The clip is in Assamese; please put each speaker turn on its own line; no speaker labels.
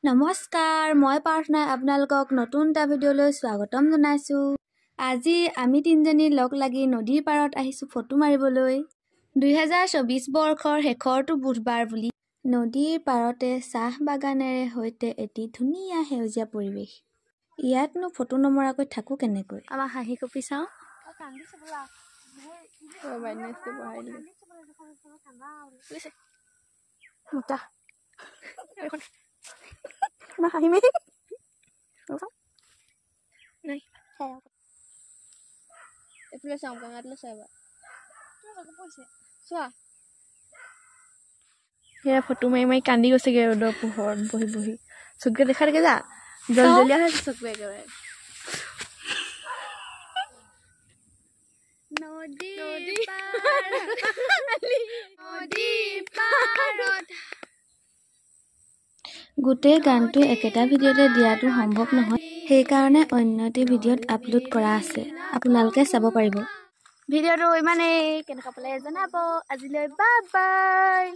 নমস্কাৰ, মই প্ৰাৰ্থনা আপোনালোকক নতুন এটা ভিডিঅ'লৈ স্বাগতম জনাইছোঁ। আজি আমি তিনিজনী লগ লাগি নদীৰ পাৰত আহিছোঁ ফটো মাৰিবলৈ। 2024 বৰ্ষৰ শেষৰটো বুধবাৰ বুলি নদীৰ পাৰতে চাহ বাগানেৰে সৈতে এটি ধুনীয়া সেউজীয়া পৰিৱেশ। ইয়াতনো ফটো নমৰাকৈ থাকোঁ কেনেকৈ? আমাৰ হাঁহি কপি চাওঁ।
ফটো মাৰি মাৰি কান্দি গৈছেগে ৰ'দৰ পোহৰত বহি বহি চকুকে দেখা দেখে যা জলজলীয়া হৈছে চকু একেবাৰে।
গোটেই গানটো একেটা ভিডিঅ'তে দিয়াটো সম্ভৱ নহয়, সেইকাৰণে অন্য এটি ভিডিঅ'ত আপলোড কৰা আছে, আপোনালোকে চাব পাৰিব। ভিডিঅ'টো ইমানেই, কেনেকুৱা পালে জনাব। আজিলৈ বাই বাই।